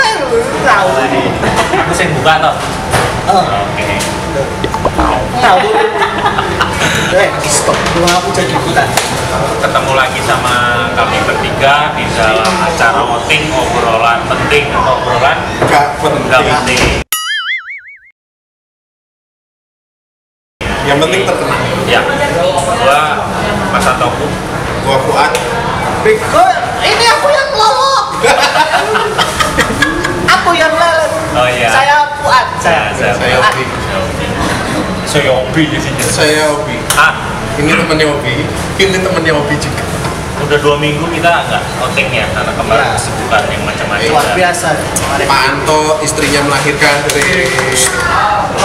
Tahu. Aku sing buka toh. Oke. Tahu. Stop. Aku jadi buta. Ketemu lagi sama kami bertiga di dalam acara voting obrolan penting atau obrolan Gak nggak penting. Yang penting terkenal. Ya, gua Mas Atoku. Gua Fuad. Bego, ini aku yang lolok. Aku yang lelet. Oh iya. Saya Fuad. Saya Obi. Saya Obi di sini. Saya Obi. Ini temannya Obi. Ini temannya Obi juga. Udah 2 minggu kita nggak outing ya karena kemarin Ya. kesibukan yang macam-macam. Luar biasa. Pak Anto istrinya melahirkan dari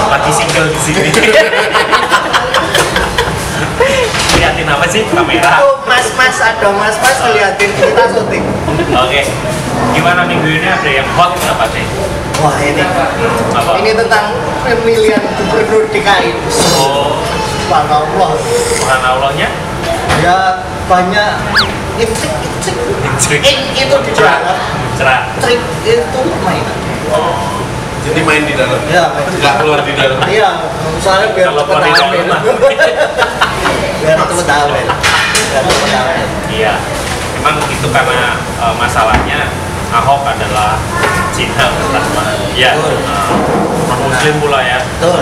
Lagi single di sini. Liatin apa sih kamera? Itu mas-mas ada mas-mas ngeliatin kita syuting. Oke. Gimana minggu ini ada yang hot nggak Pak? Wah ini. Apa? Ini tentang pemilihan gubernur DKI. Oh, Subhanallah. subhanallahnya. Ya banyak intrik itu di dalam Cerah. trik itu permainan. jadi main di dalam. Ya, Nggak keluar di dalam. iya, misalnya biar Kalau cepet keluar di hamil. dalam, Biar cepet hamil. Biar cepet hamil. Iya. Memang itu karena masalahnya Ahok adalah Cina pertama. Iya. Betul. Non Muslim pula ya. Betul.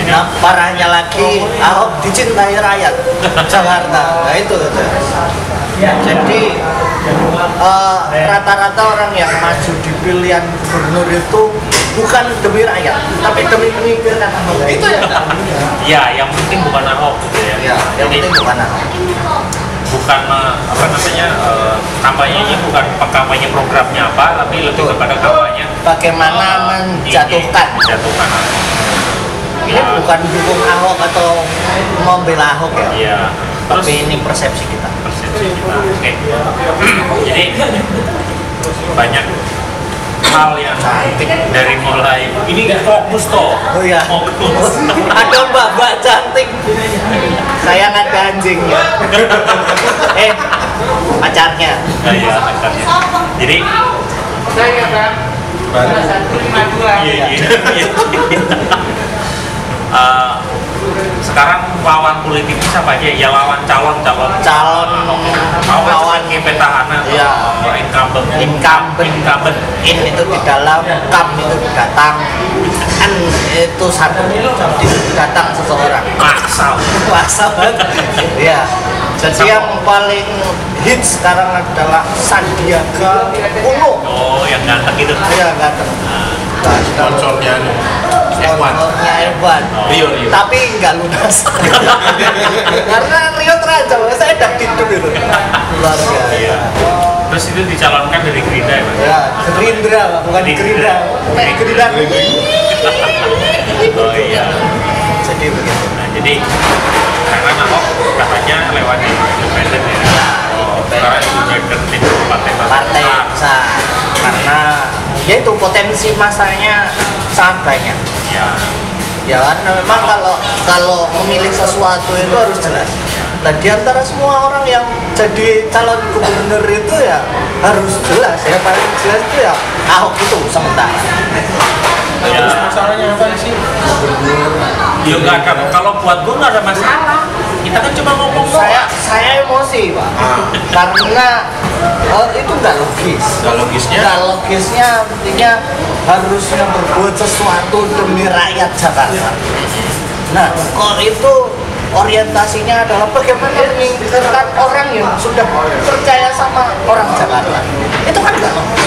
Nah, parahnya lagi Ahok dicintai rakyat Jakarta. Nah itu. Jadi rata-rata orang yang maju di pilihan gubernur itu bukan demi rakyat, tapi demi pemikiran Ahok. Itu ya. Iya, yang penting bukan Ahok gitu ya. Ya, yang Jadi penting bukan Ahok. bukan apa namanya kampanyenya bukan kampanye programnya apa, tapi lebih Betul. kepada kampanye Bagaimana menjatuhkan. menjatuhkan Ahok. Ini bukan dukung Ahok atau membela Ahok ya. Iya. Terus Tapi ini persepsi kita. persepsi kita. Oke. Jadi banyak hal yang dari mulai ini fokus toh. Oh iya. Fokus. Ada mbak-mbak cantik. Saya nggak ada anjingnya. Pacarnya. Nah, iya, pacarnya. Jadi Saya kan. iya. Sekarang lawan politik siapa aja? Ya lawan calon Lawan petahana Iya. incumbent. In itu di dalam, kam itu datang, an itu satu, jadi datang seseorang. Maksal. Kuasa banget. Iya. Jadi yang paling hits sekarang adalah Sandiaga Uno. Oh, yang ganteng itu. Iya, ganteng. Sponsornya F1. Sponsornya F1. Rio. Tapi nggak lunas. Karena Rio terancam, saya udah tidur itu. Luar biasa. Iya. Terus itu dicalonkan dari Gerindra ya, Pak? Ya, Gerindra, Pak, bukan Gerindra. Gerindra. Oh iya. Jadi begitu. Nah, jadi karena Ahok katanya lewat independen ya. Oh, sekarang independen itu partai Besar. Karena ya itu potensi masanya sangat banyak. Ya. Ya kan memang kalau memilih sesuatu itu harus jelas. Nah di antara semua orang yang jadi calon gubernur itu ya harus jelas ya, paling jelas itu ya Ahok itu sementara. Ya. Masalahnya apa sih? Ya nggak ada. Kalau buat gue nggak ada masalah. Kita kan cuma ngomong Saya emosi Pak, karena itu nggak logis. Nggak logisnya artinya harusnya berbuat sesuatu demi rakyat Jakarta. Nah, kok itu orientasinya adalah bagaimana menginginkan orang yang sudah percaya sama orang Jakarta. Itu kan nggak logis.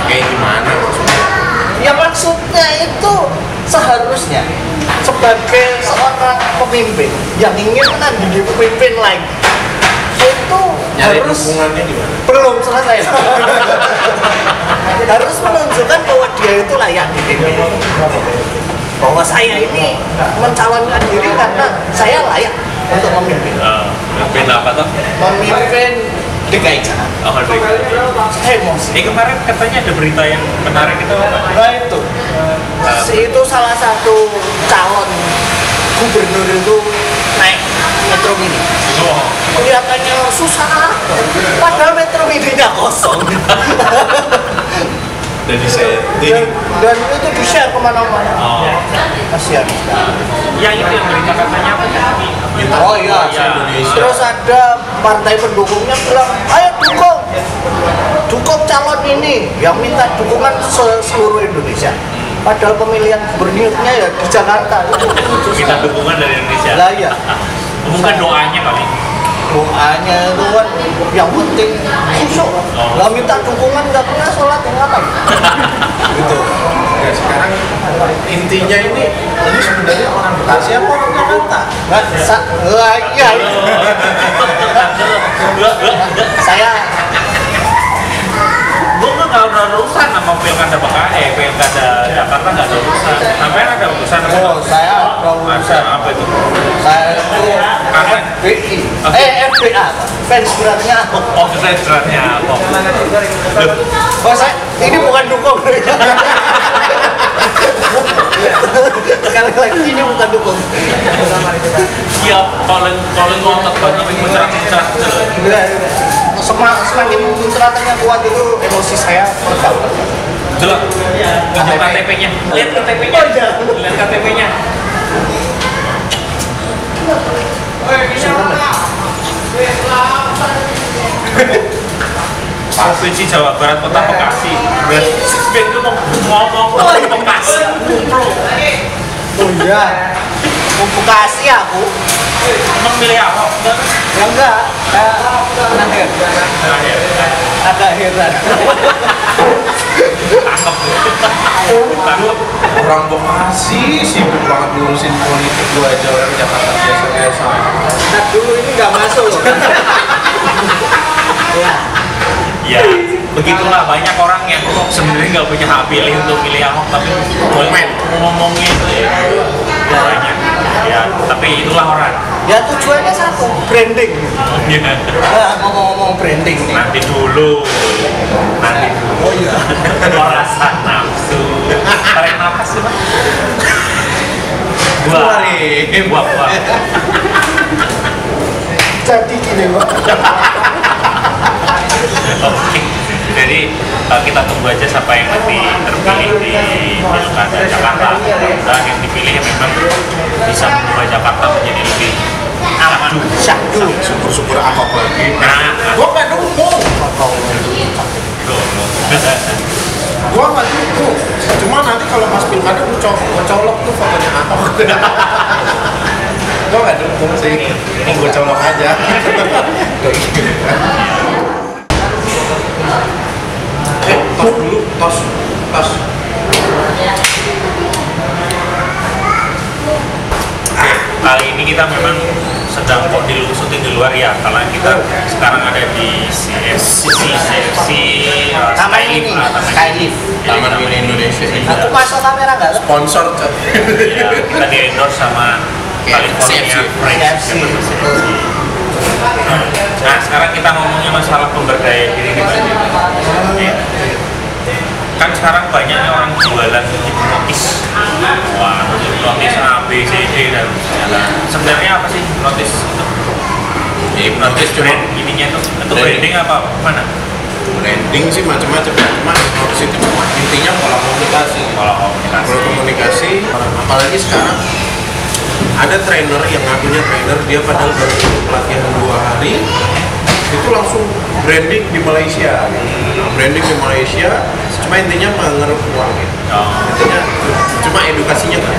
Kayak gimana? Ya maksudnya itu seharusnya sebagai seorang pemimpin yang ingin menandingi pemimpin lain itu Nyari harus dukungannya di mana? belum selesai. Harus menunjukkan bahwa dia itu layak dipimpin. Bahwa saya ini mencalonkan diri karena saya layak untuk memimpin. Memimpin apa tuh? Memimpin DKI Jakarta. Oh, Saya emosi. kemarin katanya ada berita yang menarik itu apa? Nah itu salah satu calon gubernur itu naik metro mini. Oh, Kelihatannya susah, padahal metro mininya kosong. dan di setting. Dan itu di share kemana-mana. Kasihan. Ya itu yang berita katanya apa ya? Oh iya. Terus ada partai pendukungnya bilang, ayo dukung calon ini, yang minta dukungan seluruh Indonesia. Padahal pemilihan gubernurnya ya di Jakarta. Kita dukungan dari Indonesia. Lah ya. Bukan doanya kali. Doanya itu kan yang penting khusyuk. Lah minta dukungan nggak pernah sholat yang ngapain? Gitu. Ya, sekarang intinya ini sebenarnya orang Bekasi apa orang Jakarta? Iya. Saya nggak ada urusan sama pilkada BKE, pilkada Jakarta nggak ada urusan. Sampai ada urusan. Oh, saya ada urusan. Apa itu? Saya itu FBI, FBA, fans beratnya. Oh, fans beratnya. Oh, saya ini bukan dukung. Sekali lagi ini bukan dukung. Iya, kalau ngotot banget mencerah. Semakin muncratannya kuat itu emosi saya meredak. Jelas. Tunjuk KTP-nya. Lihat KTP-nya. Lihat KTP-nya. Provinsi Jawa Barat Kota Bekasi. Ben itu ngomong Bekasi. Oh iya. Mau Bekasi aku. Emang milih Ahok? Ya enggak. Agak heran. Orang Bekasi sibuk banget ngurusin politik, gua aja orang Jakarta biasa-biasa. Nah dulu ini nggak masuk loh. Ya, begitulah banyak orang yang sebenarnya nggak punya hak pilih untuk milih Ahok, tapi ngomongnya itu ya banyak. Ya, tapi itulah orang. Ya tujuannya satu, branding. Nah, ngomong-ngomong branding nih. Nanti dulu. Oh iya. Merasa nafsu. Tarik nafas sih, Pak. Buah. Jadi gini, Pak. Oke. Jadi kita tunggu aja siapa yang nanti terpilih di Pilkada Jakarta. Dan yang dipilih memang bisa mengubah Jakarta menjadi lebih syahdu. Syukur-syukur Ahok lagi. Nah, Gua nggak dukung. Gua nggak dukung. Cuma nanti kalau pas pilkada gua colok tuh fotonya Ahok. Gua nggak dukung sih. Gua colok aja. Tos dulu, tos. Kali ini kita memang sedang kok dilusutin di luar ya, karena kita sekarang ada di CFC Skylift. Taman Mini Indonesia. Aku masuk kamera nggak? Sponsor. Ya, kita di endorse sama California Friends. Nah, sekarang kita ngomongnya masalah pemberdayaan diri kita. Kan sekarang banyak orang jualan hipnotis. Wah, hipnotis A, B, C, D dan sebenarnya apa sih hipnotis itu? Hipnotis brand ininya itu branding apa mana? Branding sih macam-macam ya, cuma hipnotis itu intinya pola komunikasi. Pola komunikasi, apalagi sekarang ada trainer yang ngakunya trainer, dia padahal baru pelatihan 2 hari itu langsung branding di Malaysia. Branding di Malaysia, cuma intinya mengeruk uang gitu. Intinya cuma edukasinya kan.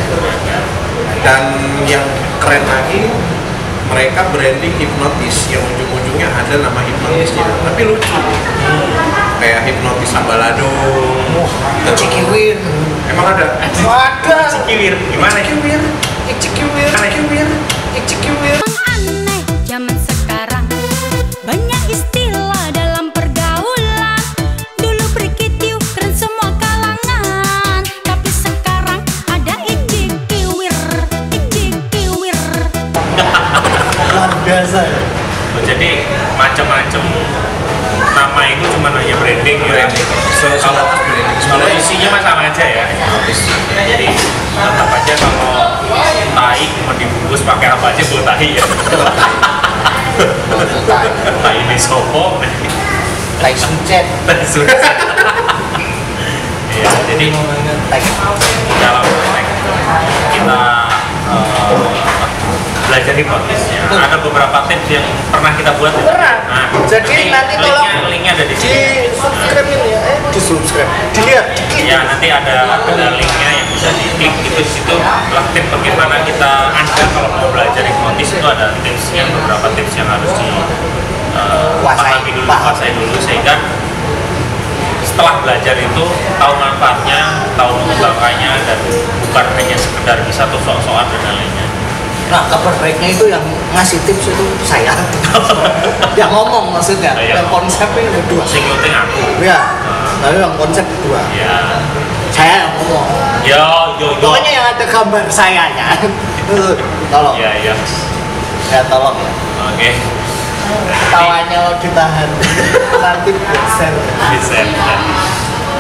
Dan yang keren lagi, mereka branding hipnotis yang ujung-ujungnya ada nama hipnotisnya, tapi lucu. Kayak hipnotis Abalado, Cikiwir. emang ada? Ada. Cikiwir, gimana Cikiwir? Cikiwir. Aneh zaman sekarang, banyak istilah dalam pergaulan. Dulu berkitiu keren semua kalangan, tapi sekarang ada icikiwir. Luar biasa ya. Jadi macam-macam nama itu cuma hanya branding ya. Kalau isinya mah sama aja ya. Jadi tetap aja kalau tai mau dibungkus pakai apa aja boleh tahi ya. Tai ini sopo. Tai sucet. Iya, jadi dalam konteks kita belajar hipnotisnya ada beberapa tips yang pernah kita buat. Pernah. Nah, jadi nanti tolong linknya ada di sini. Di subscribe ini ya, di subscribe. Dilihat. Ya nanti ada linknya yang bisa diklik itu di situ. Tips bagaimana kita kalau mau belajar hipnotis itu ada tipsnya, beberapa tips yang harus kuasai dulu sehingga setelah belajar itu tahu manfaatnya, tahu mengembangkannya dan bukan hanya sekedar bisa tuh sok-sokan dan lainnya. Nah, kabar baiknya itu yang ngasih tips itu saya. Yang ngomong maksudnya, yang konsep ini berdua. Sing penting aku. Ya, tapi yang konsep berdua. Ya. Saya yang ngomong. Yo. Pokoknya yang ada gambar sayanya. Tolong. Iya. Ya tolong ya. Oke. Tawanya ditahan. Nanti bisa.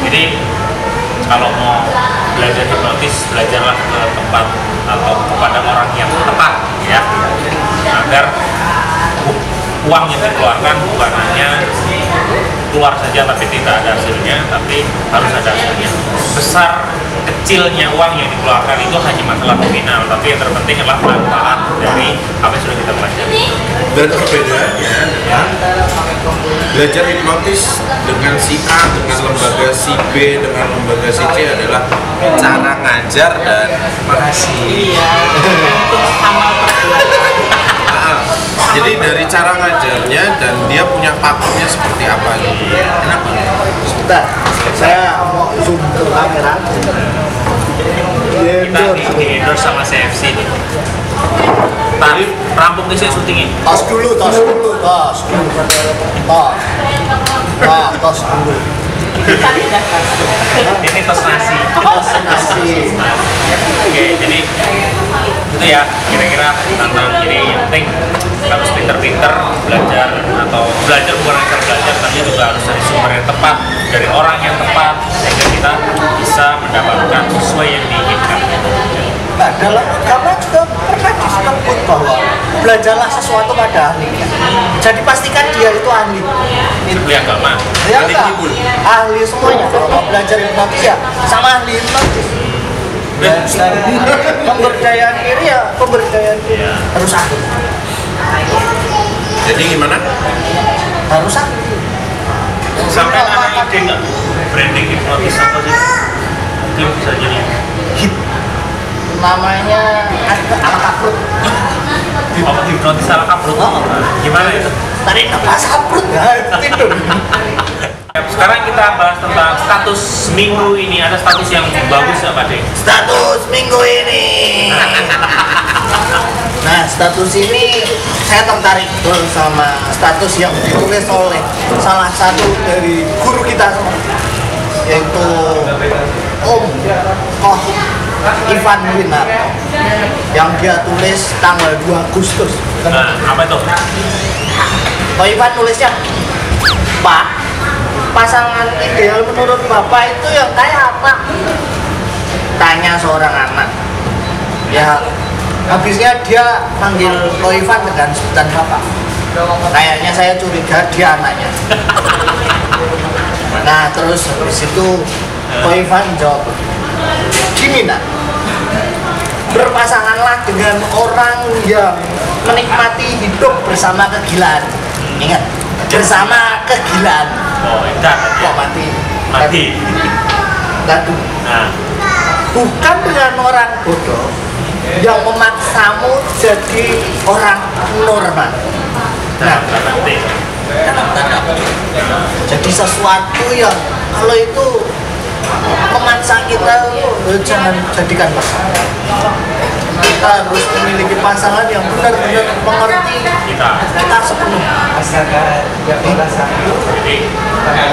Jadi kalau mau belajar hipnotis, belajarlah ke tempat atau kepada orang yang tepat ya, agar uang yang dikeluarkan bukan hanya keluar saja tapi tidak ada hasilnya, tapi harus ada hasilnya. Besar kecilnya uang yang dikeluarkan itu hanya masalah nominal, tapi yang terpenting adalah manfaat dari apa yang sudah kita pelajari. Dan perbedaannya ya, belajar hipnotis dengan si A, dengan lembaga si B, dengan lembaga si C adalah cara ngajar dan makasih. Jadi dari cara ngajarnya dan dia punya pakemnya seperti apa gitu. Enak banget. Sebentar, saya mau zoom ke kamera. Kita di endorse sama CFC. Tadi rampung nih saya syutingnya. Tos dulu. Tos. Ini tos nasi. Oke, jadi itu ya kira-kira tentang ini. Yang penting harus pinter-pinter belajar atau belajar bukan hanya belajar, tapi juga harus dari sumber yang tepat, dari orang yang tepat, sehingga kita bisa mendapatkan sesuai yang diinginkan. Nah, dalam agama juga pernah disebut bahwa belajarlah sesuatu pada ahlinya. Jadi pastikan dia itu ahli. Ahli agama. Ya enggak? Ahli semuanya. Kalau mau belajar hipnotis ya sama ahli hipnotis. Pemberdayaan diri ya pemberdayaan diri. Harus ahli. Jadi gimana? Harus ahli. Sampai ada ide nggak branding hipnotis apa sih? Mungkin bisa jadi hip. Namanya ala kaprut. Apa hipnotis ala kaprut? Gimana itu? Tarik nafas kaprut ya tidur. Sekarang kita bahas tentang status minggu ini. Ada status yang bagus apa deh? Status minggu ini. Nah, status ini saya tertarik betul sama status yang ditulis oleh salah satu dari guru kita semua, yaitu Om Koh Ivan Winarto, yang dia tulis tanggal 2 Agustus. Nah, apa itu? Koh Ivan tulisnya, Pak, pasangan ideal menurut Bapak itu yang kayak apa? Tanya seorang anak. Ya, habisnya dia manggil Koh Ivan dengan sebutan Bapak. Kayaknya saya curiga dia anaknya. Nah, terus habis itu Koh Ivan jawab, gini nak, berpasanganlah dengan orang yang menikmati hidup bersama kegilaan. Ingat, bersama kegilaan. Oh, enggak. Kok mati? Lalu, bukan dengan orang bodoh yang memaksamu jadi orang normal. Nah, dalam tanda petik. Jadi sesuatu yang kalau itu memaksa kita, jangan jadikan pasangan. Kita harus memiliki pasangan yang benar-benar mengerti kita sepenuhnya. Jadi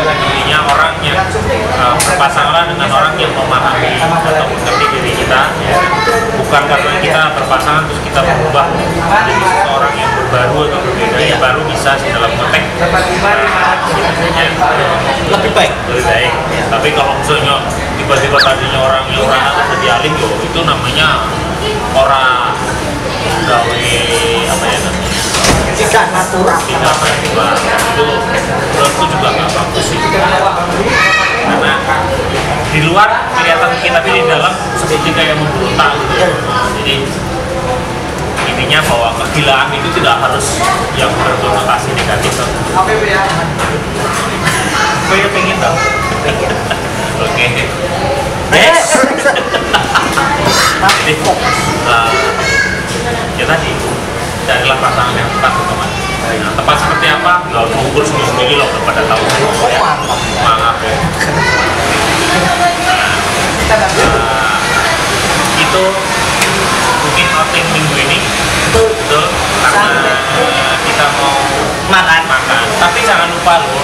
intinya orang yang berpasangan dengan orang yang memahami atau mengerti diri kita, ya. Bukan karena kita berpasangan terus kita berubah menjadi seorang yang baru atau berbeda, ya baru bisa dalam konteks Lebih baik. Tapi kalau misalnya tiba-tiba tadinya orang yang jadi alim, itu namanya orang gawe apa ya namanya? Tidak natural. Tidak natural. Itu menurutku juga nggak bagus sih. Karena di luar luar kelihatan dikit, tapi di dalam seperti kayak memberontak gitu ya. Jadi intinya bahwa kegilaan itu tidak harus yang berkonotasi negatif. Oke ya. Gue ya pengen tau. Oke. Next. Jadi, ya tadi carilah pasangan yang tepat teman. Nah, tepat seperti apa? Nggak usah ukur sendiri loh, udah pada tahu. Mantap ya. Itu mungkin outing minggu ini betul karena kita mau makan. Tapi jangan lupa loh,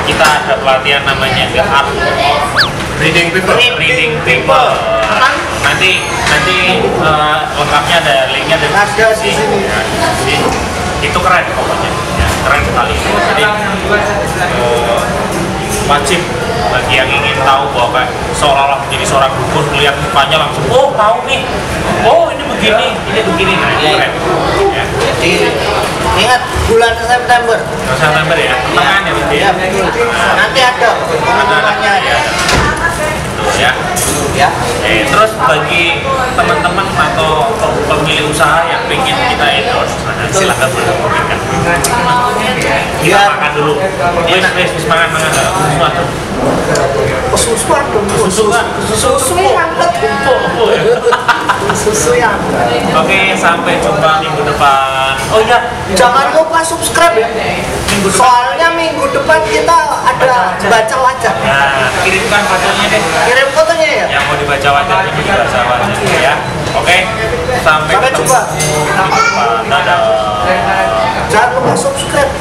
kita ada pelatihan namanya The Art of Reading People. Nanti lengkapnya ada linknya di sini. Ya, itu keren pokoknya, ya, keren sekali. Jadi wajib bagi yang ingin tahu bahwa kayak seolah-olah menjadi seorang dukun, melihat mukanya langsung tahu nih, ini begini, nah itu keren ya. Jadi ingat bulan September ya, pertengahan ya berarti ya. Nanti ada pengumumannya ya. Ya. Terus bagi teman-teman atau pemilik usaha yang pengen kita endorse, silahkan berikan. Kita makan dulu. Wis makan susu yang Oke, sampai jumpa minggu depan. Oh iya, jangan lupa subscribe ya. Soalnya minggu depan kita ada baca wajah. Nah, kirimkan fotonya deh. Kirim fotonya ya. Yang mau dibaca wajahnya dibaca wajahnya ya. Oke, sampai jumpa. Dadah. Jangan lupa subscribe.